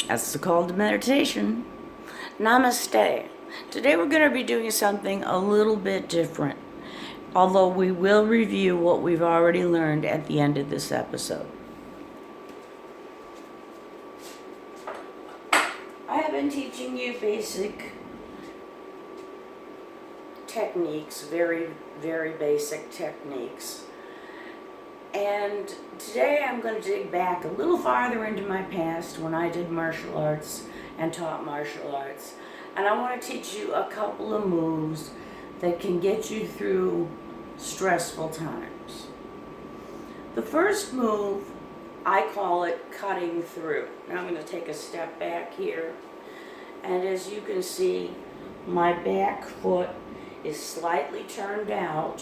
That's the call to meditation. Namaste. Today we're going to be doing something a little bit different, although we will review what we've already learned at the end of this episode. I have been teaching you basic techniques, very, very basic techniques. And today I'm going to dig back a little farther into my past when I did martial arts and taught martial arts. And I want to teach you a couple of moves that can get you through stressful times. The first move, I call it cutting through. Now I'm going to take a step back here. And as you can see, my back foot is slightly turned out.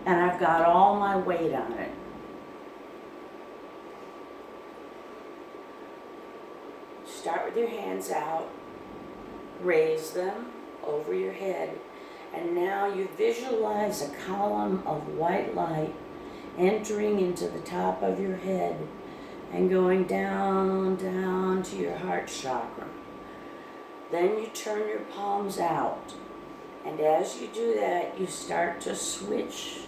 And I've got all my weight on it. Start with your hands out, raise them over your head, and now you visualize a column of white light entering into the top of your head and going down, down to your heart chakra. Then you turn your palms out, and as you do that, you start to switch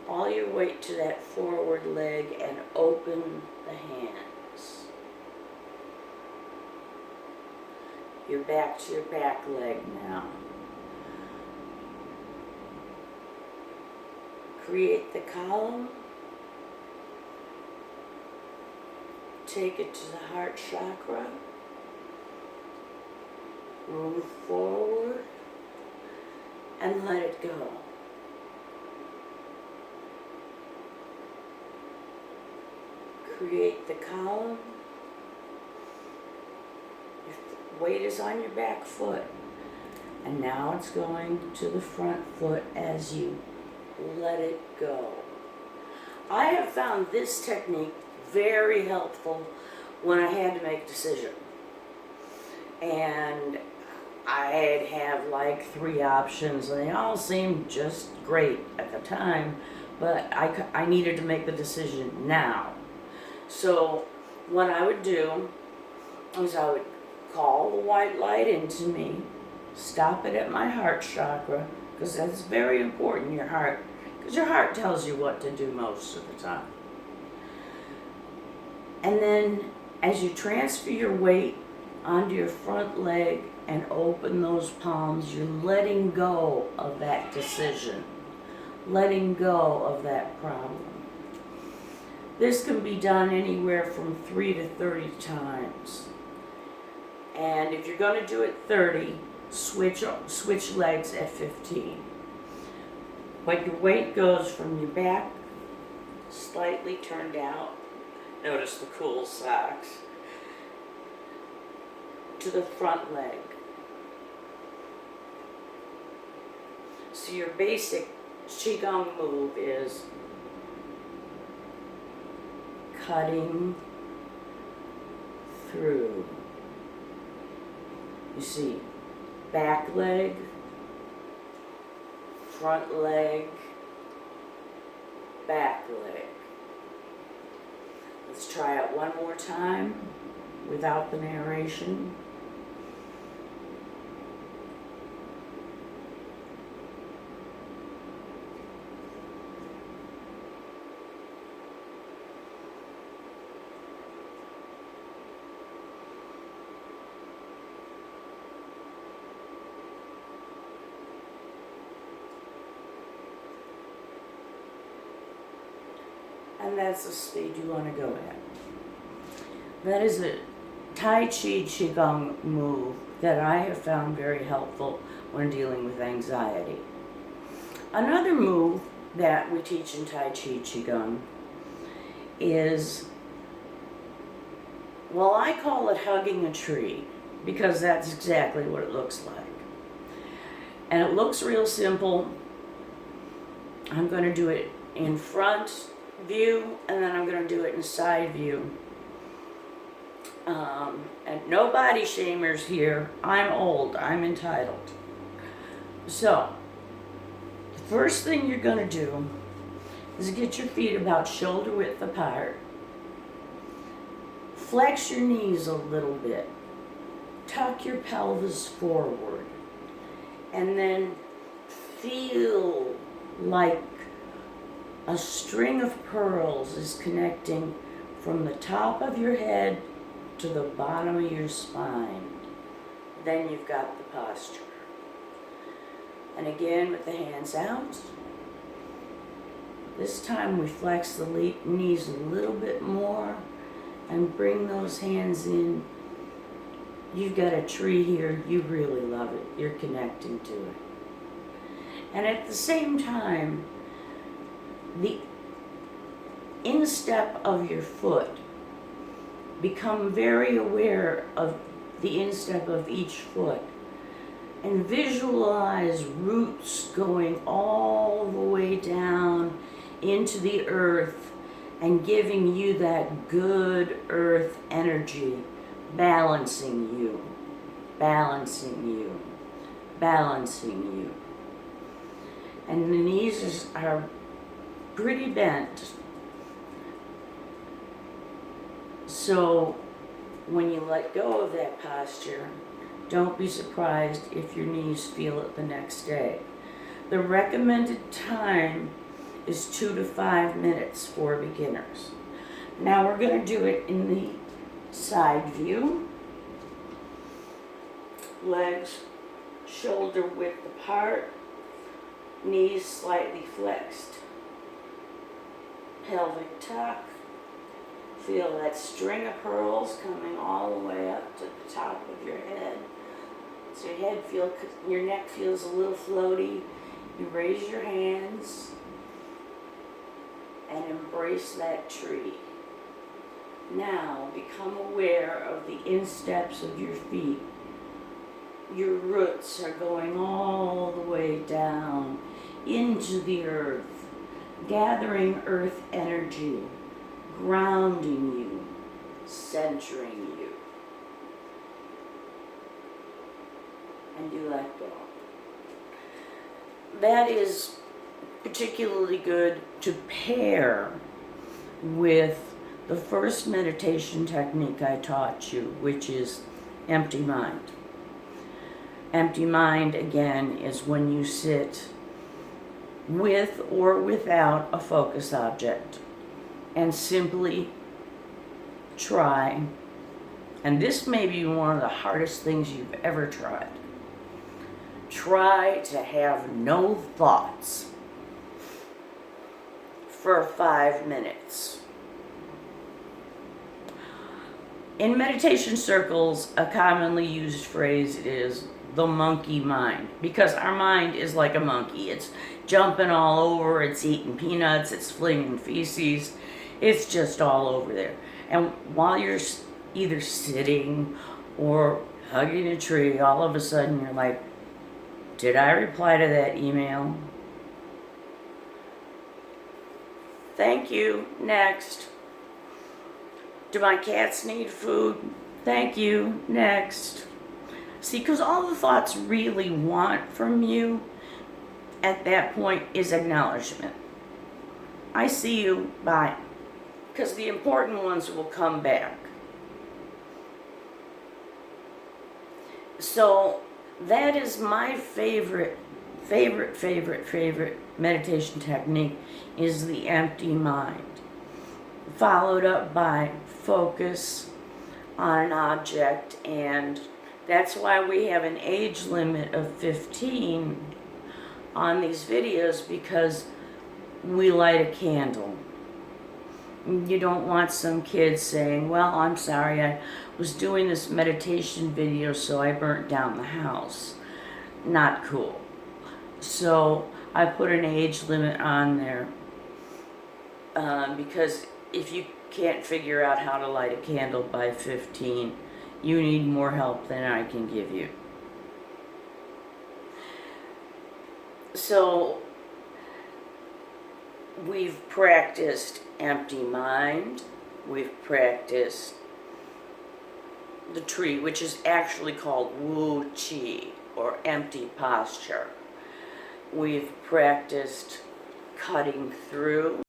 all your weight to that forward leg and open the hands. You're back to your back leg now. Create the column. Take it to the heart chakra. Move forward and let it go. Create the column. Your weight is on your back foot. And now it's going to the front foot as you let it go. I have found this technique very helpful when I had to make a decision. And I'd have like 3 options, and they all seemed just great at the time, but I needed to make the decision now. So what I would do is I would call the white light into me, stop it at my heart chakra, because that's very important, your heart, because your heart tells you what to do most of the time. And then as you transfer your weight onto your front leg and open those palms, you're letting go of that decision, letting go of that problem. This can be done anywhere from 3 to 30 times. And if you're going to do it 30, switch legs at 15. But your weight goes from your back, slightly turned out, notice the cool socks, to the front leg. So your basic Qigong move is cutting through. You see, back leg, front leg, back leg. Let's try it one more time without the narration. And that's the speed you want to go at. That is a Tai Chi Gung move that I have found very helpful when dealing with anxiety. Another move that we teach in Tai Chi Gung is, well, I call it hugging a tree, because that's exactly what it looks like. And it looks real simple. I'm going to do it in front view, and then I'm going to do it in side view. And no body shamers here. I'm old. I'm entitled. So, the first thing you're going to do is get your feet about shoulder width apart. Flex your knees a little bit. Tuck your pelvis forward. And then feel like a string of pearls is connecting from the top of your head to the bottom of your spine. Then you've got the posture. And again with the hands out. This time we flex the knees a little bit more and bring those hands in. You've got a tree here. You really love it. You're connecting to it. And at the same time, the instep of your foot, become very aware of the instep of each foot and visualize roots going all the way down into the earth and giving you that good earth energy, balancing you, balancing you, balancing you. And the knees are pretty bent. So when you let go of that posture, don't be surprised if your knees feel it the next day. The recommended time is 2 to 5 minutes for beginners. Now we're going to do it in the side view. Legs shoulder width apart, knees slightly flexed, pelvic tuck. Feel that string of pearls coming all the way up to the top of your head. So your neck feels a little floaty. You raise your hands and embrace that tree. Now become aware of the insteps of your feet. Your roots are going all the way down into the earth, gathering earth energy, grounding you, centering you. And you let go. That is particularly good to pair with the first meditation technique I taught you, which is empty mind. Empty mind, again, is when you sit with or without a focus object and simply try, and this may be one of the hardest things you've ever tried. Try to have no thoughts for 5 minutes. In meditation circles, a commonly used phrase is the monkey mind, because our mind is like a monkey. It's jumping all over, it's eating peanuts, it's flinging feces, it's just all over there. And while you're either sitting or hugging a tree, all of a sudden you're like, did I reply to that email? Thank you. Next. Do my cats need food? Thank you. Next. See, because all the thoughts really want from you at that point is acknowledgement. I see you. Bye. Because the important ones will come back. So that is my favorite meditation technique, is the empty mind, followed up by focus on an object. And that's why we have an age limit of 15 on these videos, because we light a candle. You don't want some kids saying, well, I'm sorry, I was doing this meditation video, so I burnt down the house. Not cool. So I put an age limit on there, because if you can't figure out how to light a candle by 15, you need more help than I can give you. So we've practiced empty mind, we've practiced the tree, which is actually called Wu Qi, or empty posture. We've practiced cutting through.